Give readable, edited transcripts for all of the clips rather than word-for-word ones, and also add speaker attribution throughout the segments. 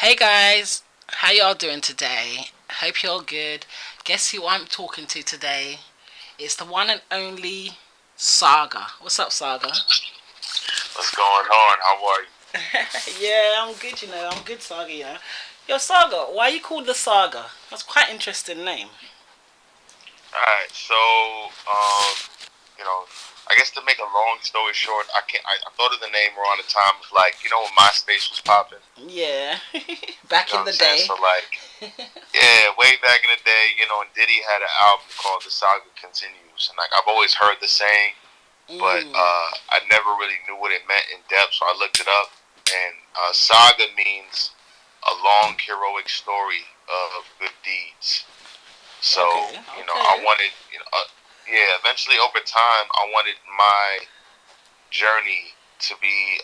Speaker 1: Hey guys, how y'all doing today? Hope you're good. Guess who I'm talking to today? It's the one and only Saga. What's up, Saga?
Speaker 2: What's going on? How are you?
Speaker 1: Yeah, I'm good, I'm good, Saga, Yo, Saga, why are you called the Saga? That's quite an interesting name.
Speaker 2: Alright, so you know, I guess to make a long story short, I thought of the name around the time of like, when MySpace was popping.
Speaker 1: Yeah,
Speaker 2: You
Speaker 1: back
Speaker 2: know
Speaker 1: in
Speaker 2: what
Speaker 1: the
Speaker 2: I'm saying?
Speaker 1: day.
Speaker 2: So like, yeah, way back in the day, and Diddy had an album called The Saga Continues, and like I've always heard the saying, but
Speaker 1: Mm,
Speaker 2: I never really knew what it meant in depth, so I looked it up, and saga means a long heroic story of good deeds. So,
Speaker 1: okay,
Speaker 2: I
Speaker 1: okay.
Speaker 2: wanted, yeah, eventually over time, I wanted my journey to be,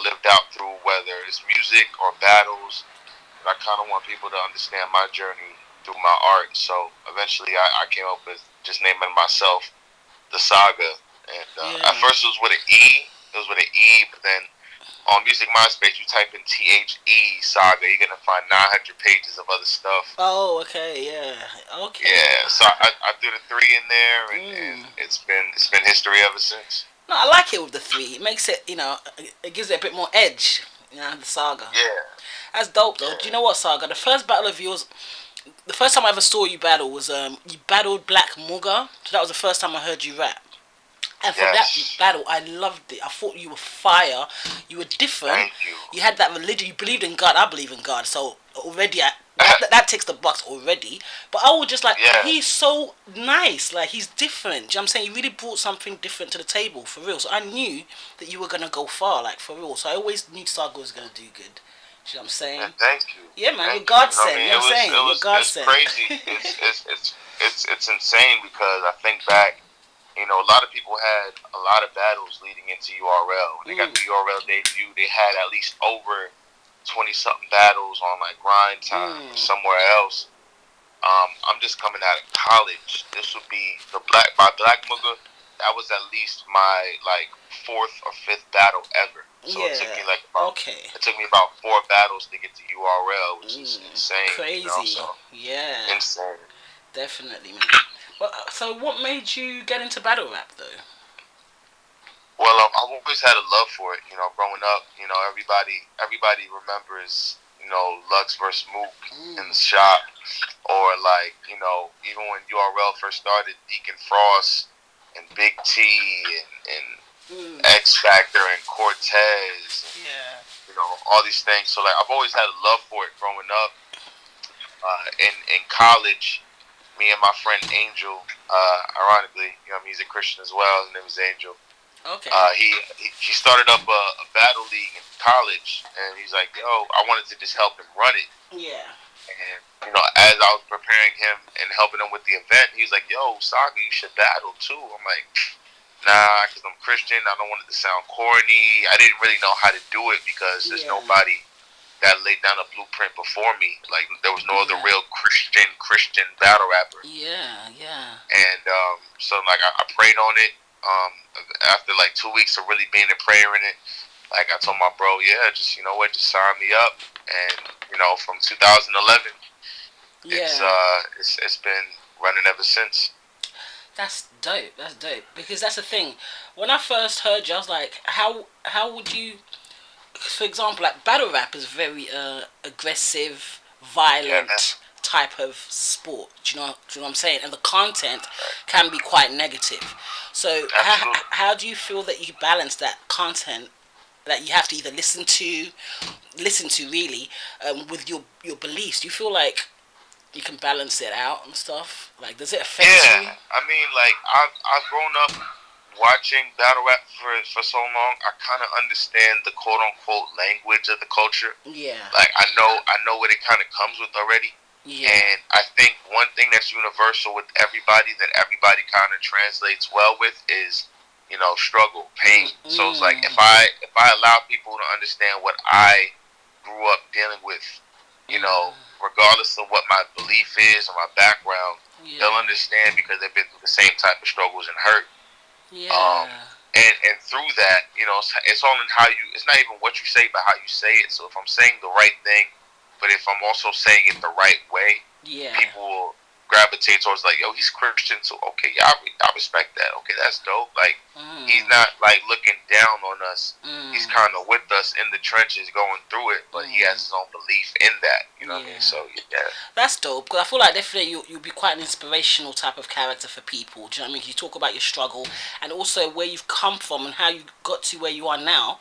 Speaker 2: lived out through whether it's music or battles. But I kind of want people to understand my journey through my art. So eventually I came up with just naming myself the Saga. And at
Speaker 1: Yeah.
Speaker 2: first it was with an E. It was with an E, but then on Music MySpace, you type in THE Saga, you're gonna find 900 pages of other stuff.
Speaker 1: Oh, okay, yeah. Okay.
Speaker 2: Yeah, so I threw the three in there, and
Speaker 1: Mm.
Speaker 2: it's been history ever since.
Speaker 1: No, I like it with the three. It makes it, it gives it a bit more edge. The saga.
Speaker 2: Yeah,
Speaker 1: That's dope though. Do you
Speaker 2: yeah,
Speaker 1: know what, Saga? The first battle of yours, the first time I ever saw you battle was you battled Black Mugga. So that was the first time I heard you rap. And for that
Speaker 2: yes.
Speaker 1: battle, I loved it. I thought you were fire. You were different.
Speaker 2: Thank you.
Speaker 1: You had that religion. You believed in God. I believe in God. So already, that ticks the box already. But I was just like,
Speaker 2: Yeah,
Speaker 1: he's so nice. Like he's different. Do you know what I'm saying? He really brought something different to the table for real. So I knew that you were gonna go far, like for real. So I always knew Saga was gonna do good. Do you know what I'm saying?
Speaker 2: and thank you,
Speaker 1: Yeah, man, you're
Speaker 2: thank you.
Speaker 1: God
Speaker 2: You know what I
Speaker 1: sent. You
Speaker 2: mean?
Speaker 1: know what I'm saying? You're God
Speaker 2: It's
Speaker 1: sent.
Speaker 2: crazy. It's insane because I think back. A lot of people had a lot of battles leading into URL. When they got
Speaker 1: Mm,
Speaker 2: the URL debut, they had at least over 20 something battles on like Grind Time or
Speaker 1: mm.
Speaker 2: somewhere else. I'm just coming out of college. This would be the Black Mugga. That was at least my like fourth or fifth battle ever. So
Speaker 1: Yeah. Okay.
Speaker 2: it took me about four battles to get to URL, which is
Speaker 1: Mm.
Speaker 2: insane. So
Speaker 1: Crazy. Yeah.
Speaker 2: insane.
Speaker 1: Definitely, man. Well, so what made you get into battle rap though?
Speaker 2: Well, I've always had a love for it. Growing up, everybody remembers, Lux versus Mook in
Speaker 1: Mm.
Speaker 2: the shop, or like, even when URL first started, Deacon Frost and Big T and
Speaker 1: Mm.
Speaker 2: X Factor and Cortez, and
Speaker 1: Yeah.
Speaker 2: all these things. So like, I've always had a love for it growing up. In college, me and my friend Angel, ironically, he's a Christian as well. His name is Angel.
Speaker 1: Okay.
Speaker 2: He started up a battle league in college, and he's like, "Yo, I wanted to just help him run it."
Speaker 1: Yeah.
Speaker 2: And as I was preparing him and helping him with the event, he was like, "Yo, Saga, you should battle too." I'm like, "Nah, because I'm Christian. I don't want it to sound corny." I didn't really know how to do it because there's
Speaker 1: Yeah.
Speaker 2: nobody that laid down a blueprint before me. Like there was no other
Speaker 1: Yeah.
Speaker 2: real Christian battle rapper.
Speaker 1: Yeah. Yeah.
Speaker 2: And so like I prayed on it. Um, After like 2 weeks of really being a prayer in it, like I told my bro, yeah, just just sign me up. And from 2011,
Speaker 1: Yeah.
Speaker 2: it's been running ever since.
Speaker 1: That's dope. That's dope. Because that's the thing. When I first heard you, I was like, how would you? For example, like battle rap is very aggressive,
Speaker 2: Yeah, man.
Speaker 1: violent type of sport. Do you know what I'm saying? And the content can be quite negative. So
Speaker 2: Absolutely.
Speaker 1: how do you feel that you balance that content that you have to either listen to really with your beliefs? Do you feel like you can balance it out and stuff? Like, does it affect
Speaker 2: Yeah,
Speaker 1: you?
Speaker 2: I mean, like I've grown up watching battle rap for so long. I kind of understand the quote unquote language of the culture.
Speaker 1: Yeah,
Speaker 2: Like I know what it kind of comes with already.
Speaker 1: yeah,
Speaker 2: And I think one thing that's universal with everybody that everybody kind of translates well with is, struggle,
Speaker 1: mm,
Speaker 2: pain. So it's like
Speaker 1: mm,
Speaker 2: if I allow people to understand what I grew up dealing with,
Speaker 1: mm,
Speaker 2: regardless of what my belief is or my background, they'll
Speaker 1: yeah,
Speaker 2: understand because they've been through the same type of struggles and hurt. Um,
Speaker 1: yeah,
Speaker 2: and through that, it's all in how you. It's not even what you say, but how you say it. So if I'm saying the right thing, but if I'm also saying it the right way,
Speaker 1: Yeah.
Speaker 2: people will gravitate towards like, yo, he's Christian, so okay, yeah, I respect that. Okay, that's dope. Like, he's not like looking down on us. He's kind of with us in the trenches, going through it, but he has his own belief in that. You know what I mean? So yeah,
Speaker 1: that's dope. Because I feel like definitely you'll be quite an inspirational type of character for people. Do you know what I mean? You talk about your struggle and also where you've come from and how you got to where you are now.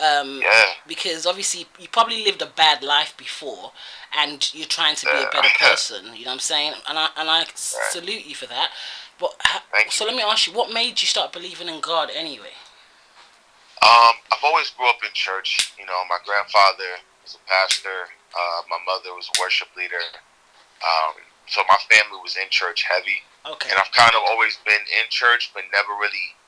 Speaker 2: yeah.
Speaker 1: Because obviously you probably lived a bad life before, and you're trying to be a better person. You know what I'm saying? And I salute you for that. But
Speaker 2: Thank
Speaker 1: so
Speaker 2: you.
Speaker 1: let me ask you, what made you start believing in God anyway?
Speaker 2: I've always grew up in church. You know, my grandfather was a pastor. My mother was a worship leader. So my family was in church heavy,
Speaker 1: Okay.
Speaker 2: and I've kind of always been in church, but never really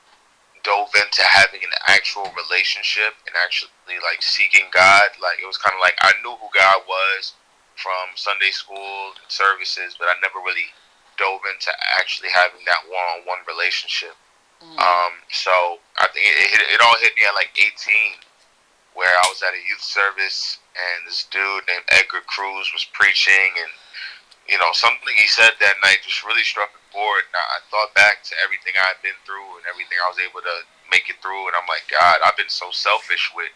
Speaker 2: dove into having an actual relationship and actually like seeking God. Like it was kind of like I knew who God was from Sunday school and services, but I never really dove into actually having that one-on-one relationship. So I think it all hit me at like 18, where I was at a youth service and this dude named Edgar Cruz was preaching, and you know, something he said that night just really struck a chord. And I thought back to everything I'd been through and everything I was able to make it through, and I'm like, God, I've been so selfish with,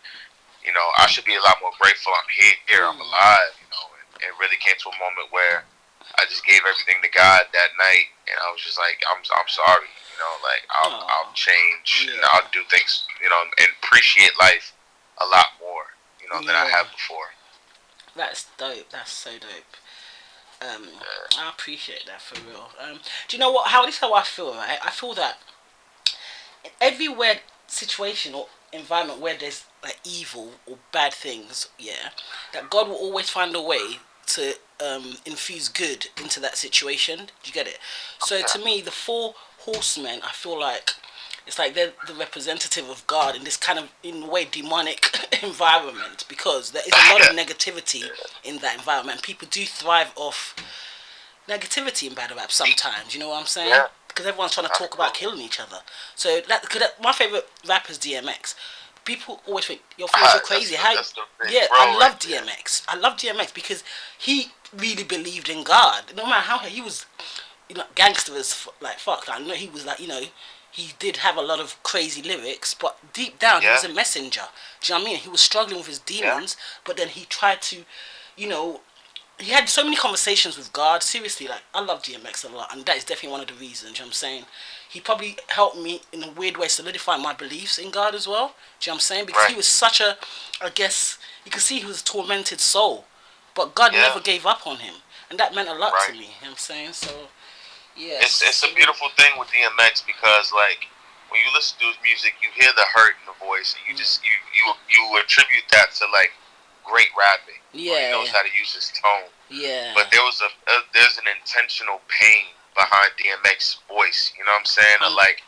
Speaker 2: you know, I should be a lot more grateful I'm here, I'm alive, you know. And it really came to a moment where I just gave everything to God that night, and I was just like, I'm sorry, you know, like I'll change and I'll do things, you know, and appreciate life a lot more, you know, than I have before.
Speaker 1: That's dope. That's so dope. I appreciate that for real. Do you know what? How this is how I feel, right? I feel that in every weird situation or environment where there's like evil or bad things, that God will always find a way to infuse good into that situation. Do you get it? So to me, the four horsemen, I feel like it's like they're the representative of God in this kind of, in a way, demonic environment, because there is a lot of negativity in that environment. People do thrive off negativity in battle rap sometimes. You know what I'm saying?
Speaker 2: Yeah.
Speaker 1: Because everyone's trying to talk about killing each other. So my favorite rapper's DMX. People always think, "Yo, Pheonix, you're crazy." I love DMX. I love DMX because he really believed in God. No matter how he was, gangster as like fuck. I know he was like, he did have a lot of crazy lyrics, but deep down he was a messenger. Do you know what I mean? He was struggling with his demons, but then he tried to, you know, he had so many conversations with God. Seriously, like, I love DMX a lot, and that is definitely one of the reasons. You know what I'm saying? He probably helped me in a weird way solidify my beliefs in God as well. Do you know what I'm saying? Because he was such a, I guess you can see he was a tormented soul, but God never gave up on him, and that meant a lot to me. You know what I'm saying? So yeah,
Speaker 2: it's a beautiful thing with DMX because like when you listen to his music, you hear the hurt in the voice, and you just you attribute that to like great rapping. Or he knows how to use his tone. But there's an intentional pain behind DMX's voice. You know what I'm saying? Like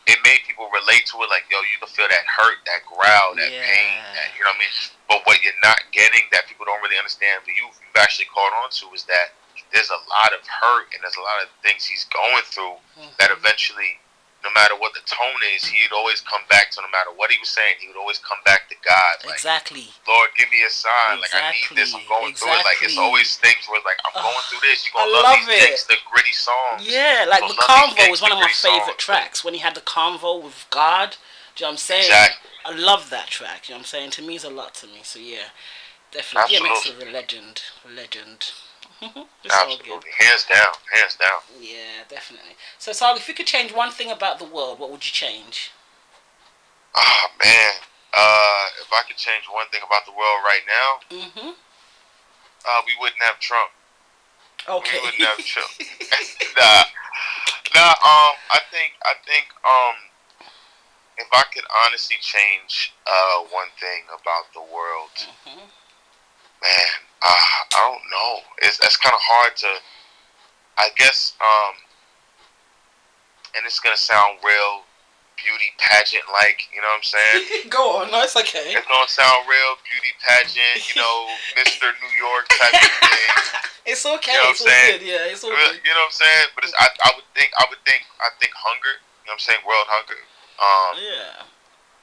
Speaker 2: it made people relate to it. Like, yo, you can feel that hurt, that growl, that pain. That, you know what I mean? But what you're not getting, that people don't really understand, but you've actually caught on to, is that there's a lot of hurt and there's a lot of things he's going through that eventually, no matter what the tone is, he'd always come back to. No matter what he was saying, he would always come back to God. Like, Lord, give me a sign. Like, I need this. I'm going through it. Like, it's always things where it's like, I'm going through this. You're going to love these gangsta, gritty songs.
Speaker 1: Yeah, like the Convo was one of my favorite tracks. When he had the Convo with God. Do you know what I'm saying?
Speaker 2: Exactly.
Speaker 1: I love that track. You know what I'm saying? To me, it's a lot to me. So yeah, definitely. DMX is a legend.
Speaker 2: Absolutely. Hands down. Hands down.
Speaker 1: Yeah, definitely. So, Saga, if you could change one thing about the world, what would you change?
Speaker 2: Oh, man. If I could change one thing about the world right now, we wouldn't have Trump.
Speaker 1: Okay.
Speaker 2: We wouldn't have Trump. Nah. I think, if I could honestly change one thing about the world, man, I don't know. It's kind of hard to, I guess, and it's gonna sound real beauty pageant like, you know what I'm saying?
Speaker 1: Go on, no, it's okay.
Speaker 2: It's gonna sound real beauty pageant, you know, Mr. New York type of thing.
Speaker 1: It's okay.
Speaker 2: You know what I'm saying?
Speaker 1: Good. Yeah, it's all good.
Speaker 2: You know what I'm saying? But I think hunger. You know what I'm saying? World hunger. Yeah,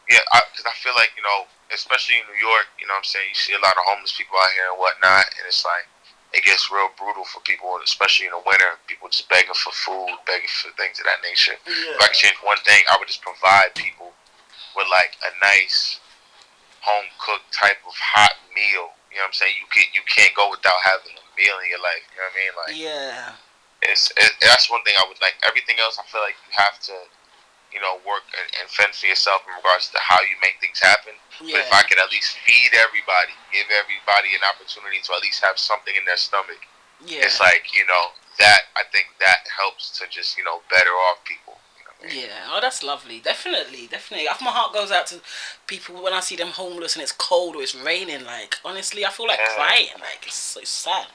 Speaker 2: because I feel like, you know, especially in New York, you know what I'm saying, you see a lot of homeless people out here and whatnot, and it's like, it gets real brutal for people, especially in the winter. People just begging for food, begging for things of that nature.
Speaker 1: Yeah.
Speaker 2: If I could change one thing, I would just provide people with like a nice home cooked type of hot meal. You know what I'm saying? You can't go without having a meal in your life. You know what I mean? Like
Speaker 1: Yeah.
Speaker 2: that's one thing I would like. Everything else, I feel like you have to work and fend for yourself in regards to how you make things happen. But if
Speaker 1: Yeah.
Speaker 2: I could at least feed everybody, give everybody an opportunity to at least have something in their stomach,
Speaker 1: Yeah.
Speaker 2: it's like that. I think that helps to just better off people. You know what I mean?
Speaker 1: Yeah, oh, that's lovely. Definitely, definitely. My heart goes out to people when I see them homeless and it's cold or it's raining. Like, honestly, I feel like crying. Like, it's so sad.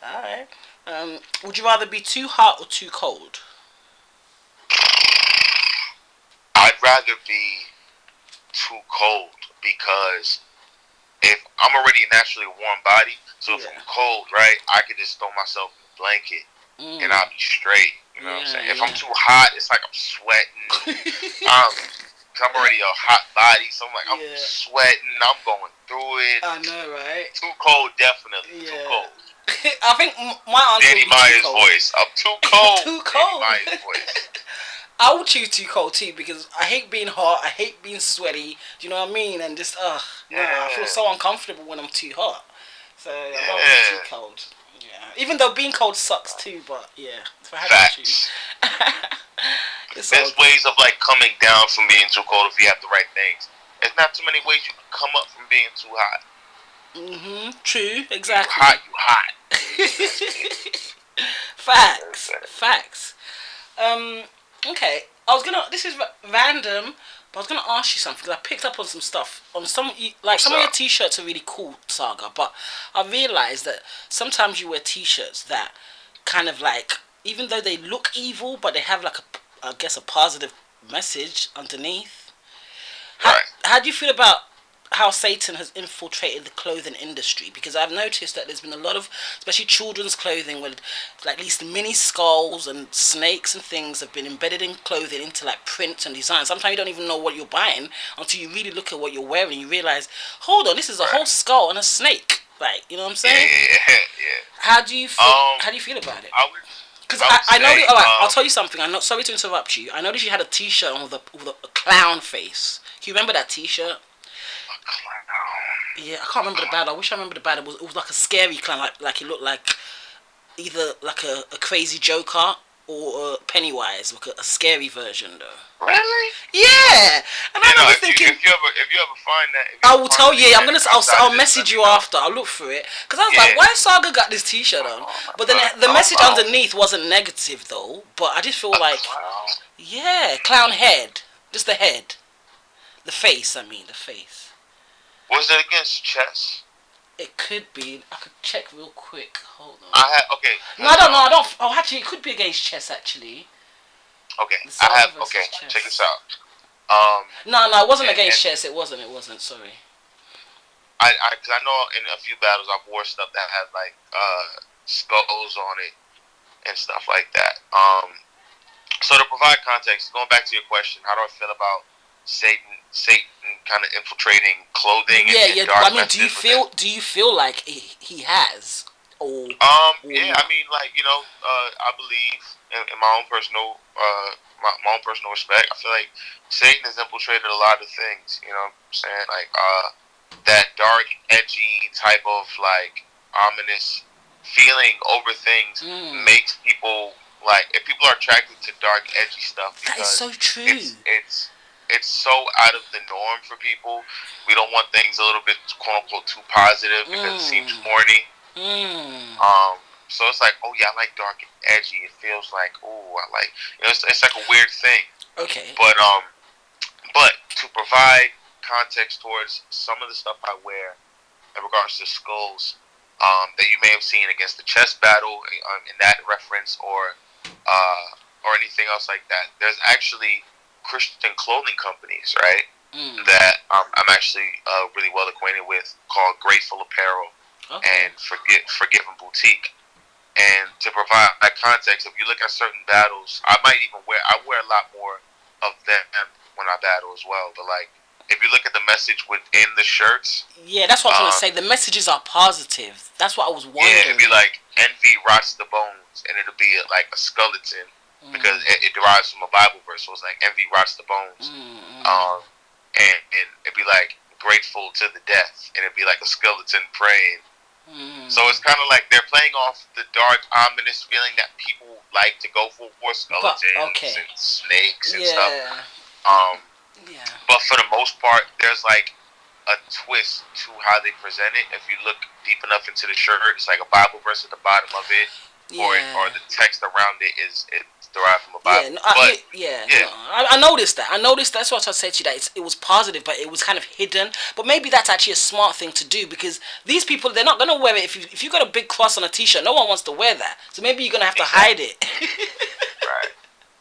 Speaker 1: All right. Would you rather be too hot or too cold?
Speaker 2: I'd rather be too cold because if I'm already a naturally warm body, so if
Speaker 1: Yeah.
Speaker 2: I'm cold, right, I could just throw myself in a blanket and I'll be straight. You know what I'm saying? If I'm too hot, it's like I'm sweating. I'm already a hot body, so I'm like, I'm sweating, I'm going through it.
Speaker 1: I know, right?
Speaker 2: Too cold, definitely.
Speaker 1: Yeah.
Speaker 2: Too cold.
Speaker 1: I think my answer
Speaker 2: Danny
Speaker 1: would be
Speaker 2: Meyer's
Speaker 1: too cold.
Speaker 2: voice. I'm too cold.
Speaker 1: Too cold.
Speaker 2: Danny Meyer's voice.
Speaker 1: I would choose too cold too because I hate being hot. I hate being sweaty. Do you know what I mean? And just no, I feel so uncomfortable when I'm too hot. So I'd rather be too cold. Yeah. Even though being cold sucks too, but yeah, if I had to choose.
Speaker 2: There's ways of like coming down from being too cold if you have the right things. There's not too many ways you can come up from being too hot.
Speaker 1: True. Exactly.
Speaker 2: You hot.
Speaker 1: Facts. Facts. Okay. This is random, but I was gonna ask you something because I picked up on some stuff on some of your t-shirts are really cool, Saga. But I realized that sometimes you wear t-shirts that kind of like, even though they look evil, but they have like I guess a positive message underneath. How do you feel about how Satan has infiltrated the clothing industry? Because I've noticed that there's been a lot of, especially children's clothing, with like these mini skulls and snakes and things have been embedded in clothing into like prints and designs. Sometimes you don't even know what you're buying until you really look at what you're wearing. You realize, hold on, this is a whole skull and a snake. Like, you know what I'm saying?
Speaker 2: Yeah.
Speaker 1: How do you feel? How do you feel about it? Because I know that. All right, I'll tell you something. I'm not sorry to interrupt you. I noticed you had a T-shirt on with a clown face. Can you remember that T-shirt? Yeah, I can't remember the bad. I wish I remember the bad. It was like a scary clown, like it looked like either like a crazy Joker or Pennywise, like a scary version though.
Speaker 2: Really?
Speaker 1: Yeah. And I remember thinking,
Speaker 2: if you ever find that,
Speaker 1: I will tell you. I'm gonna. I'll message you after. I'll look for it because I was like, why Saga got this T-shirt on? But then the message underneath wasn't negative though. But I just feel like, clown head, just the head, the face. I mean, the face.
Speaker 2: Was it against chess?
Speaker 1: It could be. I could check real quick. Hold on.
Speaker 2: No,
Speaker 1: I don't know. I don't. Oh, actually, it could be against chess. Actually.
Speaker 2: Okay.
Speaker 1: Chess.
Speaker 2: Check this out.
Speaker 1: No, it wasn't against chess. It wasn't. Sorry.
Speaker 2: Cause I know in a few battles I've wore stuff that had like skulls on it and stuff like that. So to provide context, going back to your question, how do I feel about Satan kind of infiltrating clothing? And dark
Speaker 1: I mean, do you feel like he has? Or
Speaker 2: I mean, like I believe in my own personal my own personal respect. I feel like Satan has infiltrated a lot of things. You know what I'm saying? Like that dark, edgy type of like ominous feeling over things makes people like, if people are attracted to dark, edgy stuff because
Speaker 1: that is so true.
Speaker 2: It's so out of the norm for people. We don't want things a little bit quote unquote too positive because it seems corny. So it's like, oh yeah, I like dark and edgy. It feels like, oh, I like, it's like a weird thing.
Speaker 1: Okay.
Speaker 2: But to provide context towards some of the stuff I wear in regards to skulls, that you may have seen against the chess battle in that reference, or anything else like that. There's actually Christian clothing companies, right? That I'm actually really well acquainted with, called Grateful Apparel and Forgiven Boutique. And to provide that context, if you look at certain battles, I wear a lot more of them when I battle as well. But like if you look at the message within the shirts,
Speaker 1: Yeah, that's what I'm trying to say. The messages are positive. That's what I was wondering.
Speaker 2: yeah, it'd be like envy rots the bones, and it'll be like a skeleton because it derives from a Bible verse. So it's like envy rots the bones, and it'd be like grateful to the death, and it'd be like a skeleton praying. So it's kind of like they're playing off the dark, ominous feeling that people like to go for skeletons and snakes and stuff. But for the most part, there's like a twist to how they present it. If you look deep enough into the shirt, it's like a Bible verse at the bottom of it, or the text around it is derived from a Bible.
Speaker 1: I noticed that. That's what I said to you, that it was positive, but it was kind of hidden. But maybe that's actually a smart thing to do, because these people, they're not gonna wear it. If you got a big cross on a t-shirt, no one wants to wear that. So maybe you're gonna have to hide it.
Speaker 2: Right.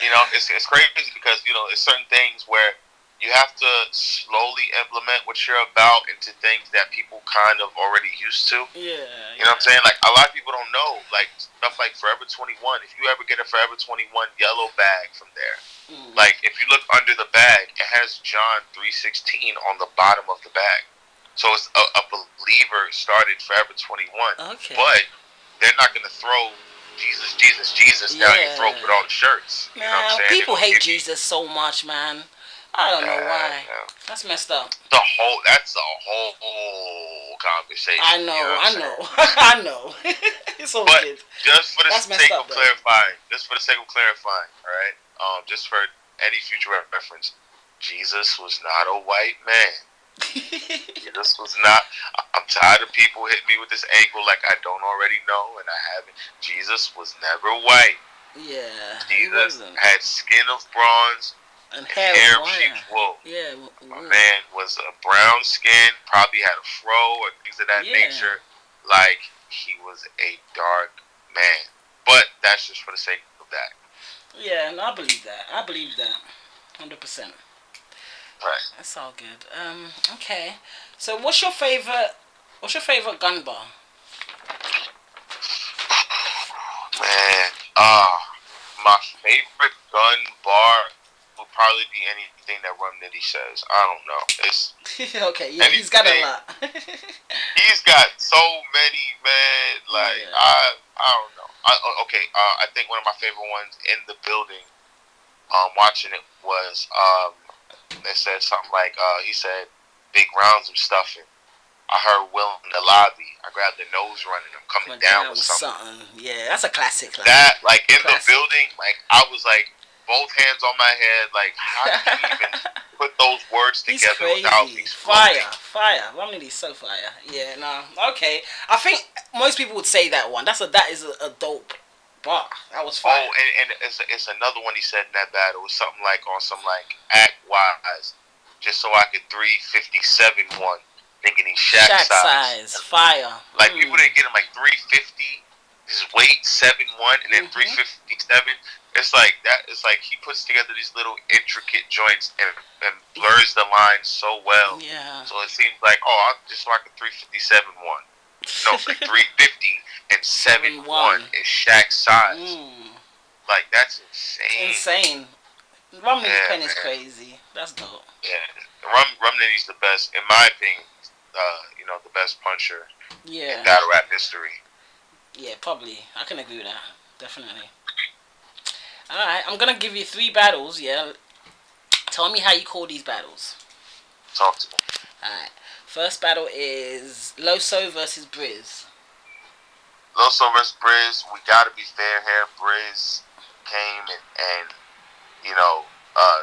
Speaker 2: You know, it's crazy because, you know, there's certain things where you have to slowly implement what you're about into things that people kind of already used to. You know what I'm saying? Like, a lot of people don't know, like, stuff like Forever 21. If you ever get a Forever 21 yellow bag from there, like, if you look under the bag, it has John 3:16 on the bottom of the bag. So it's a believer started Forever 21.
Speaker 1: Okay.
Speaker 2: But they're not going to throw Jesus, Jesus, Jesus down your throat with all the shirts. You know what I'm saying?
Speaker 1: People hate Jesus so much, man. I don't know why. That's messed up.
Speaker 2: That's a whole conversation.
Speaker 1: I know. I know. It's all good.
Speaker 2: Just for the sake of clarifying, all right? Just for any future reference, Jesus was not a white man. Jesus was not. I'm tired of people hitting me with this angle like I don't already know, and I haven't. Jesus was never white.
Speaker 1: Yeah.
Speaker 2: Jesus had skin of bronze. And hair of sheep's wool.
Speaker 1: Yeah.
Speaker 2: My man was a brown skin, probably had a fro or things of that nature. Like, he was a dark man. But that's just for the sake of that.
Speaker 1: Yeah, no, I believe that. 100%.
Speaker 2: Right.
Speaker 1: That's all good. Okay. So what's your favorite gun bar?
Speaker 2: Man, my favorite gun bar will probably be anything that Rum Nitty says. I don't know. It's
Speaker 1: okay, yeah, he's got a lot.
Speaker 2: He's got so many, man. Like, I don't know. I think one of my favorite ones in the building, watching it was, they said something like, he said, big rounds of stuffing. I heard Will in the lobby. I grabbed the nose running. I'm coming down with something.
Speaker 1: Yeah, that's a classic.
Speaker 2: That, like, in the building, like, I was like, both hands on my head, like, how do you even put those words together without these
Speaker 1: fire? Romney's so fire. Yeah, no, okay. I think most people would say that one. That is a dope bar. That was fire.
Speaker 2: Oh, and it's another one he said in that battle. It was something like on some like act wise, just so I could 357 one, thinking he's Shaq size.
Speaker 1: Fire.
Speaker 2: Like people didn't get him like 350. His weight 7'1" and then 357. It's like that. It's like he puts together these little intricate joints and blurs the lines so well.
Speaker 1: Yeah.
Speaker 2: So it seems like just like a 357 one. No, 350 and 7'1" is Shaq's size. Like that's insane.
Speaker 1: Romney's pen is crazy. That's dope.
Speaker 2: Yeah, Romney's the best, in my opinion. The best puncher in battle rap history.
Speaker 1: Yeah, probably. I can agree with that. Definitely. Alright, I'm gonna give you 3 battles, Tell me how you call these battles.
Speaker 2: Talk to me.
Speaker 1: Alright. First battle is Loso versus Briz.
Speaker 2: Loso versus Briz, we gotta be fair here. Briz came and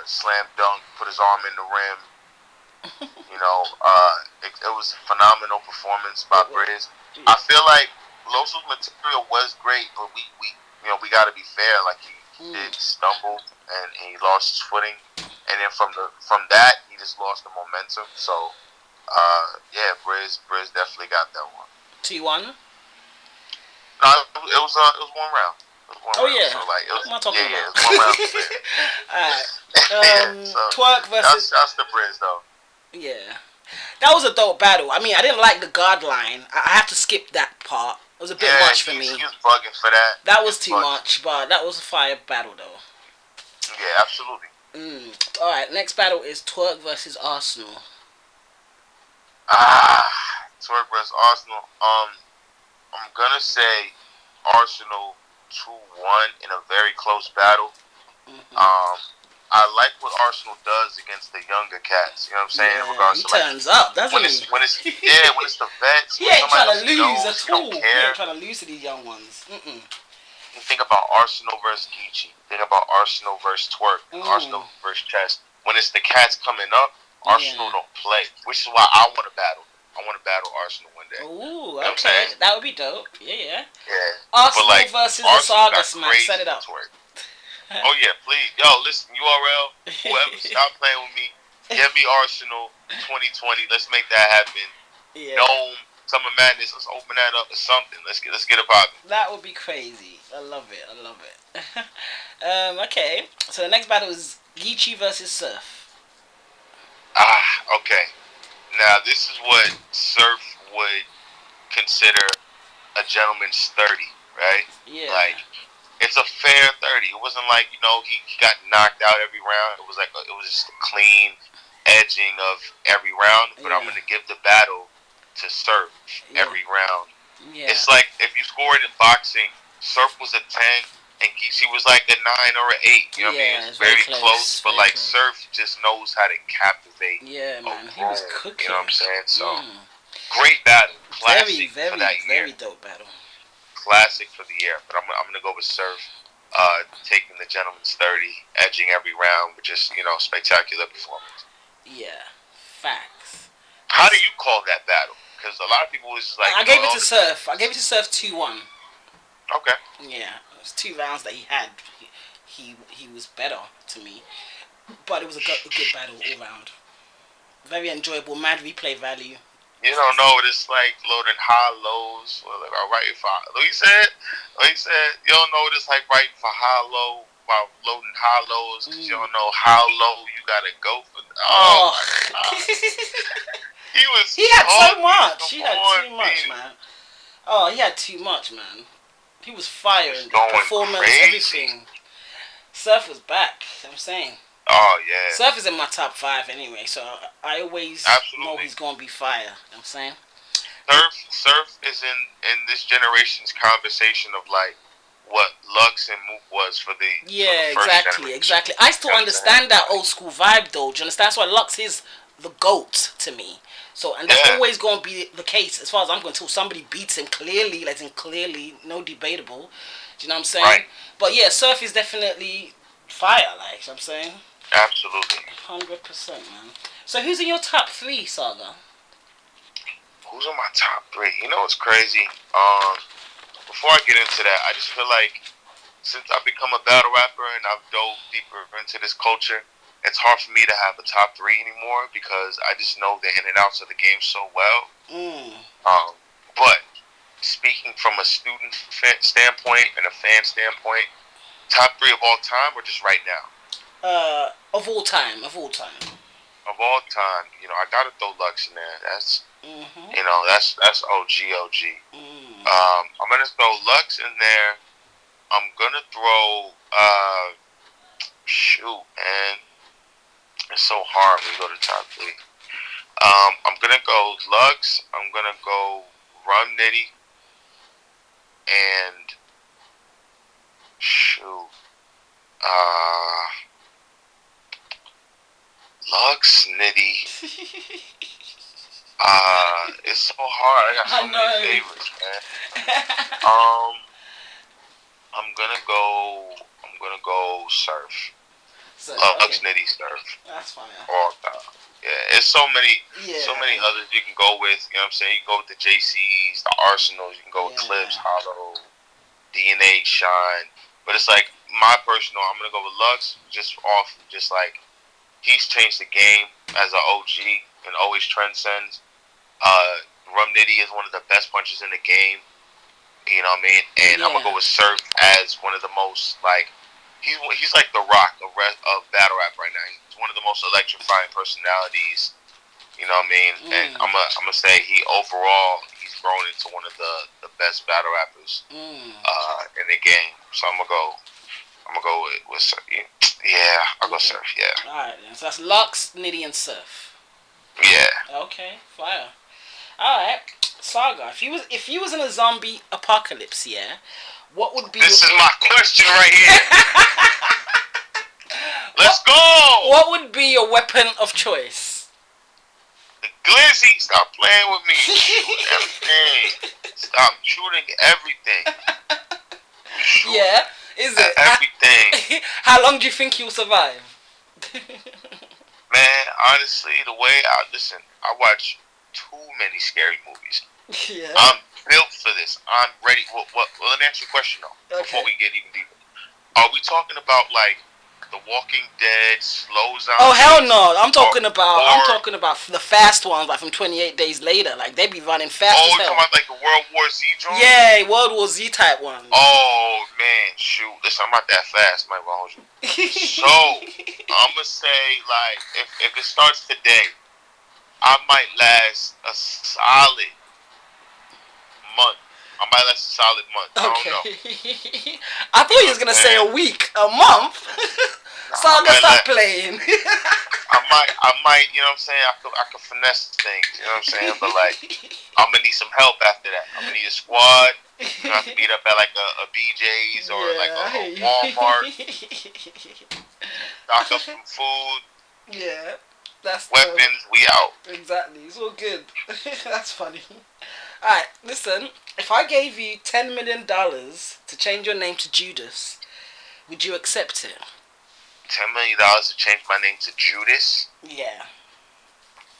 Speaker 2: slam dunk, put his arm in the rim. It was a phenomenal performance by Briz. I feel like Loso's material was great, but we gotta be fair. Like he did stumble and he lost his footing, and then from that he just lost the momentum. So Briz definitely got that one.
Speaker 1: 2-1.
Speaker 2: No, it was 1 round.
Speaker 1: Yeah.
Speaker 2: So like it was,
Speaker 1: what am I talking about?
Speaker 2: It was 1 round.
Speaker 1: Alright. Twerk versus.
Speaker 2: That's the Briz though.
Speaker 1: Yeah. That was a dope battle. I mean, I didn't like the guard line. I have to skip that part. It was a bit much for me.
Speaker 2: He was bugging for that.
Speaker 1: That was too much, but that was a fire battle though.
Speaker 2: Yeah, absolutely.
Speaker 1: All right. Next battle is Twerk versus Arsenal.
Speaker 2: Twerk versus Arsenal. I'm gonna say Arsenal 2-1 in a very close battle.
Speaker 1: Mm-hmm.
Speaker 2: Um, I like what Arsenal does against the younger cats. You know what I'm saying? In
Speaker 1: Yeah,
Speaker 2: regards
Speaker 1: he
Speaker 2: to like
Speaker 1: turns up, doesn't he?
Speaker 2: when it's the vets,
Speaker 1: He
Speaker 2: when
Speaker 1: ain't
Speaker 2: somebody
Speaker 1: trying
Speaker 2: else
Speaker 1: to
Speaker 2: he
Speaker 1: lose
Speaker 2: knows,
Speaker 1: at
Speaker 2: he don't
Speaker 1: all. He ain't
Speaker 2: care.
Speaker 1: trying to lose to these young ones.
Speaker 2: You think about Arsenal versus Geechee. Think about Arsenal versus Twerk and
Speaker 1: Mm.
Speaker 2: Arsenal versus Chess. When it's the cats coming up, Arsenal
Speaker 1: Yeah.
Speaker 2: don't play, which is why I want to battle them. I want to battle Arsenal one day.
Speaker 1: Ooh,
Speaker 2: You know what I'm
Speaker 1: okay.
Speaker 2: saying?
Speaker 1: That would be dope. Yeah.
Speaker 2: Yeah. But
Speaker 1: Arsenal
Speaker 2: like
Speaker 1: versus the
Speaker 2: Arsenal
Speaker 1: Saga
Speaker 2: got
Speaker 1: smack. Set
Speaker 2: crazy
Speaker 1: it up.
Speaker 2: Twerk. Oh yeah, please. Yo, listen, URL, whoever, stop playing with me. Get me Arsenal 2020. Let's make that happen.
Speaker 1: Yeah.
Speaker 2: Dome, Summer Madness. Let's open that up or something. Let's get it popping.
Speaker 1: That would be crazy. I love it. Okay. So the next battle is Geechee versus Surf.
Speaker 2: Okay. Now this is what Surf would consider a gentleman's 30, right?
Speaker 1: Yeah.
Speaker 2: Like it's a fair 30. It wasn't like he got knocked out every round. It was like it was just a clean edging of every round. But I'm gonna give the battle to Surf every round.
Speaker 1: Yeah.
Speaker 2: It's like if you scored in boxing, Surf was a 10 and Geechee was like a 9 or an 8. You know what I mean? It's very close, but like Surf just knows how to captivate.
Speaker 1: Yeah, man. He was cooking.
Speaker 2: You know what I'm saying? So great battle, classic
Speaker 1: very,
Speaker 2: for that year.
Speaker 1: very dope battle.
Speaker 2: Classic for the year, but I'm gonna go with Surf, taking the gentleman's 30, edging every round with just spectacular performance.
Speaker 1: Yeah, facts.
Speaker 2: How do you call that battle? Because a lot of people was just like,
Speaker 1: I gave it to Surf. I gave it to Surf 2-1.
Speaker 2: Okay.
Speaker 1: Yeah, it was 2 rounds that he had. He was better to me, but it was a good battle all round. Very enjoyable, mad replay value.
Speaker 2: You don't know what it's like loading high lows. Or like, writing for. He said, you don't know what it's like writing for high low while loading high lows because you don't know how low you gotta go for. Oh my god. He
Speaker 1: had so much. He had too much,
Speaker 2: beating.
Speaker 1: man. Oh, he had too much, man. He was firing. Performance,
Speaker 2: crazy.
Speaker 1: Everything. Surf was back. I'm saying.
Speaker 2: Oh yeah.
Speaker 1: Surf is in my top 5 anyway, so I always know he's gonna be fire. You know what I'm saying.
Speaker 2: Surf is in this generation's conversation of like what Lux and Mook was for the first generation.
Speaker 1: Exactly. I still understand that old school vibe though. Do you understand? That's why Lux is the GOAT to me. So and that's always gonna be the case as far as I'm concerned until somebody beats him clearly, like clearly, no debatable. Do you know what I'm saying?
Speaker 2: Right.
Speaker 1: But yeah, Surf is definitely fire, like I'm saying.
Speaker 2: Absolutely.
Speaker 1: 100%, man. So who's in your top 3, Saga?
Speaker 2: Who's in my top 3? You know what's crazy? Before I get into that, I just feel like since I've become a battle rapper and I've dove deeper into this culture, it's hard for me to have a top 3 anymore because I just know the in and outs of the game so well. But speaking from a student standpoint and a fan standpoint, top 3 of all time or just right now?
Speaker 1: Of all time.
Speaker 2: Of all time, I gotta throw Lux in there. That's that's OG. I'm gonna throw Lux in there. I'm gonna throw shoot, man. It's so hard when you go to top 3. I'm gonna go Lux. I'm gonna go Rum Nitty, and shoot. Lux, Nitty. It's so hard. I got so many favorites, man. I'm gonna go Surf. Lux, Nitty, Surf.
Speaker 1: That's fine.
Speaker 2: All time. Yeah, it's so many others you can go with. You know what I'm saying? You can go with the JCs, the Arsenals. You can go with Clips, Hollow, DNA, Shine. But it's like my personal. I'm gonna go with Lux just like he's changed the game as an OG and always transcends. Rum Nitty is one of the best punchers in the game. You know what I mean? And I'm gonna go with Surf as one of the most like he's like the Rock of battle rap right now. He's one of the most electrifying personalities. You know what I mean? And I'm gonna say he's grown into one of the best battle rappers in the game. So I'm I'm gonna go with Surf. Yeah, I'll go
Speaker 1: Okay.
Speaker 2: Surf. Yeah.
Speaker 1: Alright then. So that's Lux, Nitty, and Surf.
Speaker 2: Yeah.
Speaker 1: Okay, fire. Alright. Saga, if you was in a zombie apocalypse, yeah, what would be
Speaker 2: This is my question right here. Let's go.
Speaker 1: What would be your weapon of choice?
Speaker 2: The Glizzy, stop playing with me. Shoot everything. Stop shooting everything. Shoot
Speaker 1: Yeah, is it?
Speaker 2: everything.
Speaker 1: How long do you think you'll survive?
Speaker 2: Man, honestly, the way I watch too many scary movies.
Speaker 1: Yeah.
Speaker 2: I'm built for this. I'm ready. Well, let me ask you a question though.
Speaker 1: Okay.
Speaker 2: Before we get even deeper, are we talking about like The Walking Dead, slow zombies?
Speaker 1: Oh hell no! I'm talking
Speaker 2: or
Speaker 1: about the fast ones, like from 28 Days Later. Like they be running fast as
Speaker 2: you're
Speaker 1: hell.
Speaker 2: talking about like the World War Z joint?
Speaker 1: Yeah, World War Z type ones.
Speaker 2: Oh man, shoot! Listen, I'm not that fast, Mike. So I'ma say like if it starts today, I might last a solid month. I might last a solid month. I don't know.
Speaker 1: I thought you was gonna say a week, a month. Saga, stop playing.
Speaker 2: I might, you know what I'm saying? I could finesse things, you know what I'm saying? But like, I'm gonna need some help after that. I'm gonna need a squad. You know, I have to meet up at like a BJ's or like a Walmart. Stock up some food.
Speaker 1: Yeah, that's
Speaker 2: weapons. We out.
Speaker 1: Exactly. It's all good. That's funny. Alright, listen. If I gave you $10 million to change your name to Judas, would you accept it?
Speaker 2: $10 million to change my name to Judas?
Speaker 1: Yeah.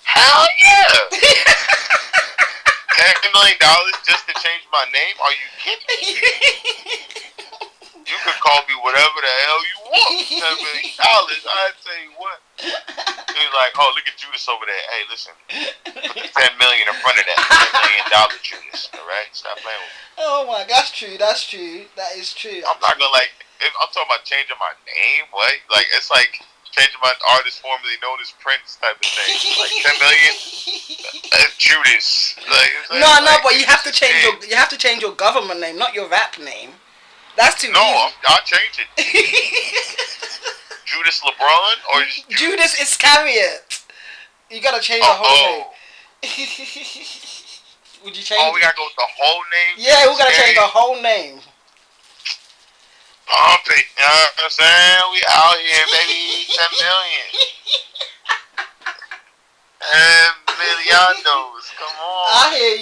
Speaker 2: Hell yeah! $10 million just to change my name? Are you kidding me? You could call me whatever the hell you want. $10 million. I tell you what. He's like, oh, look at Judas over there. Hey, listen. Put the $10 million in front of that. $10 million Judas. All right, stop playing with me.
Speaker 1: Oh my, that's true. That's true. That is true.
Speaker 2: I'm not gonna like. If I'm talking about changing my name. What? Like it's like changing my artist formerly known as Prince type of thing. Like $10 million. Judas. Like,
Speaker 1: no, but you have to change your government name, not your rap name. That's too easy.
Speaker 2: I'll change it. Judas LeBron or
Speaker 1: Judas Iscariot. You gotta change the whole name. Would you change?
Speaker 2: Oh, we gotta go with the whole name.
Speaker 1: Yeah, we gotta change the whole name.
Speaker 2: Pump it, you know what I'm saying? We out here, baby. 10 million. 10 milliondos. Come on.
Speaker 1: I hear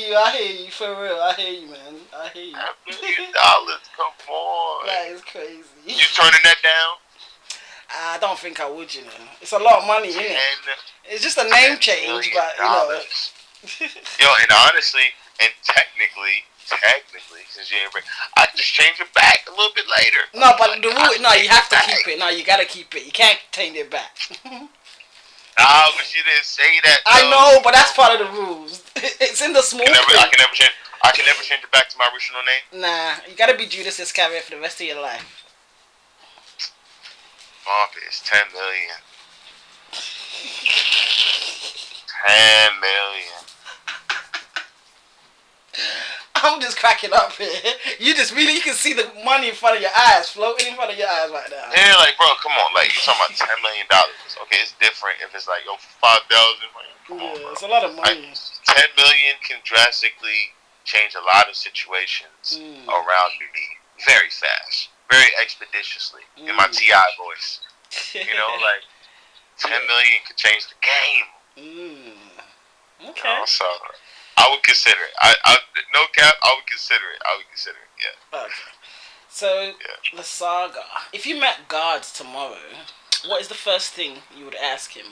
Speaker 1: you, for real. I hear you, man. I hear you.
Speaker 2: $1 million. Come on.
Speaker 1: That is crazy.
Speaker 2: You turning that down?
Speaker 1: I don't think I would, you know. It's a lot of money, isn't it? It's just a name change, but, you know.
Speaker 2: Yo, and honestly, and technically, since you ain't I just change it back a little bit later.
Speaker 1: No, but the rule, you have to keep it. No, you gotta keep it. You can't change it back.
Speaker 2: Nah, but she didn't say that.
Speaker 1: I know, but that's part of the rules. It's in the small print.
Speaker 2: I can never change it back to my original name.
Speaker 1: Nah, you gotta be Judas Iscariot for the rest of your life.
Speaker 2: Bump it, it's 10 million. 10 million.
Speaker 1: I'm just cracking up here. You can see the money in front of your eyes, floating in front of your eyes right now.
Speaker 2: Yeah, like, bro, come on. Like, you're talking about $10 million. Okay, it's different if it's like, yo, 5,000. Come on, bro.
Speaker 1: It's a lot of money.
Speaker 2: Like, 10 million can drastically change a lot of situations around me very fast, very expeditiously, in my T.I. voice. You know, like, 10 million could change the game.
Speaker 1: Okay.
Speaker 2: You know, so I would consider it. I no cap, I would consider it. Yeah.
Speaker 1: Okay. So, the Saga. If you met God tomorrow, what is the first thing you would ask him?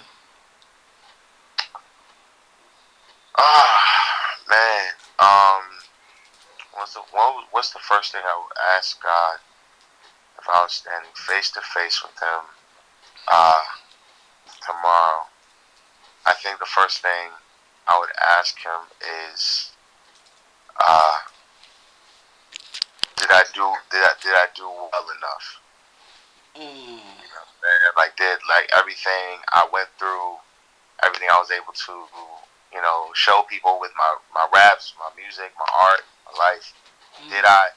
Speaker 2: Man. What's the first thing I would ask God if I was standing face to face with him tomorrow? I think the first thing I would ask him is, did I do well enough? You know, did everything I went through, everything I was able to, you know, show people with my raps, my music, my art, my life. Did I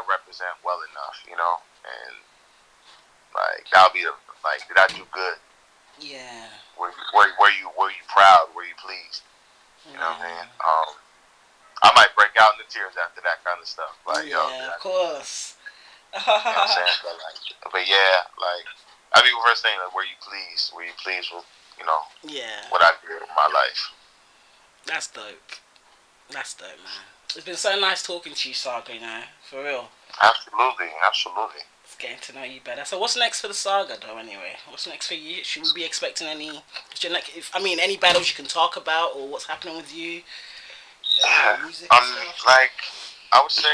Speaker 2: represent well enough? You know, and Like that would be like, did I do good?
Speaker 1: Yeah.
Speaker 2: Were you proud? Were you pleased? You know what I mean? I might break out into tears after that kind of stuff. Like, yo,
Speaker 1: Yeah, of course.
Speaker 2: you know what I'm saying? But yeah, like, I mean, first thing, like, were you pleased? Were you pleased with,
Speaker 1: Yeah.
Speaker 2: what I did in my life?
Speaker 1: That's dope. That's dope, man. It's been so nice talking to you, Saga, for real.
Speaker 2: Absolutely, absolutely.
Speaker 1: It's getting to know you better. So what's next for the Saga, though, anyway? What's next for you? Should we be expecting any... any battles you can talk about, or what's happening with you? Music and stuff?
Speaker 2: Like, I would say,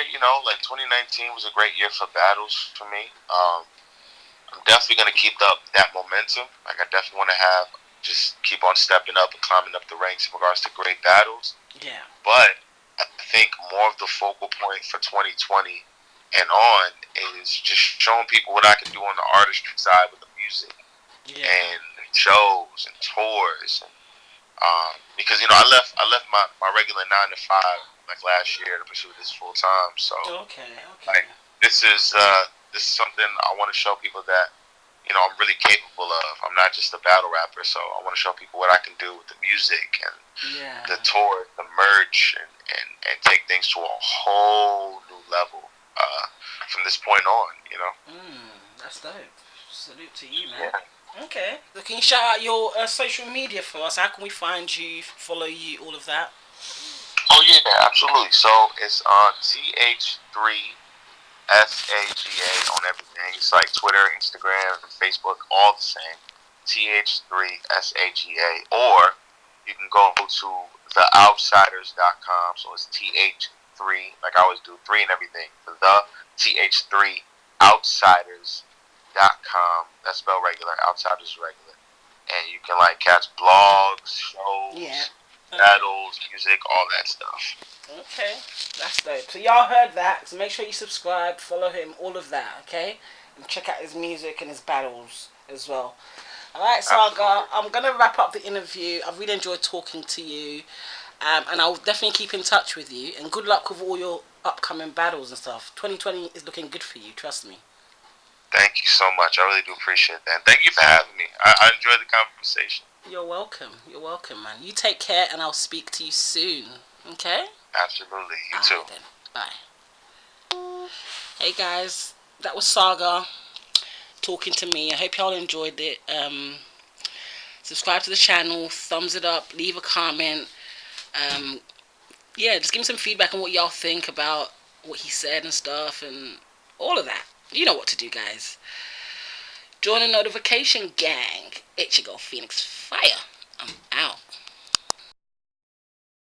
Speaker 2: like 2019 was a great year for battles for me. I'm definitely going to keep up that momentum. Like, I definitely want to just keep on stepping up and climbing up the ranks in regards to great battles.
Speaker 1: Yeah.
Speaker 2: But I think more of the focal point for 2020 and on is just showing people what I can do on the artistry side with the music.
Speaker 1: Yeah.
Speaker 2: And shows and tours. And, because, I left my regular 9 to 5 like last year to pursue this full time. So
Speaker 1: Okay.
Speaker 2: like this is something I want to show people that I'm really capable of. I'm not just a battle rapper, so I want to show people what I can do with the music and the tour, the merch, and take things to a whole new level from this point on.
Speaker 1: That's dope. Salute to you, man.
Speaker 2: Yeah.
Speaker 1: Okay. So can you shout out your social media for us? How can we find you, follow you, all of that?
Speaker 2: Oh yeah, absolutely. So it's TH3 SAGA on everything. It's like Twitter, Instagram, Facebook, all the same. TH3 SAGA. Or you can go to theoutsiders.com. So it's TH3, like I always do, 3 and everything. The TH3 outsiders.com. That's spelled regular, outsiders regular. And you can like catch blogs, shows, battles, music, all that stuff.
Speaker 1: Okay, that's dope. So y'all heard that. So make sure you subscribe, follow him, all of that. Okay, and check out his music and his battles as well. All right, Saga. I'm gonna wrap up the interview. I've really enjoyed talking to you, and I'll definitely keep in touch with you. And good luck with all your upcoming battles and stuff. 2020 is looking good for you. Trust me.
Speaker 2: Thank you so much. I really do appreciate that. And thank you for having me. I enjoyed the conversation.
Speaker 1: You're welcome. You're welcome, man. You take care, and I'll speak to you soon. Okay?
Speaker 2: Absolutely. You too.
Speaker 1: Right, then. Bye. Hey guys, that was Saga talking to me. I hope y'all enjoyed it. Subscribe to the channel, thumbs it up, leave a comment. Just give me some feedback on what y'all think about what he said and stuff and all of that. You know what to do, guys. Join the notification gang. It's your girl Pheonix Fire. I'm out.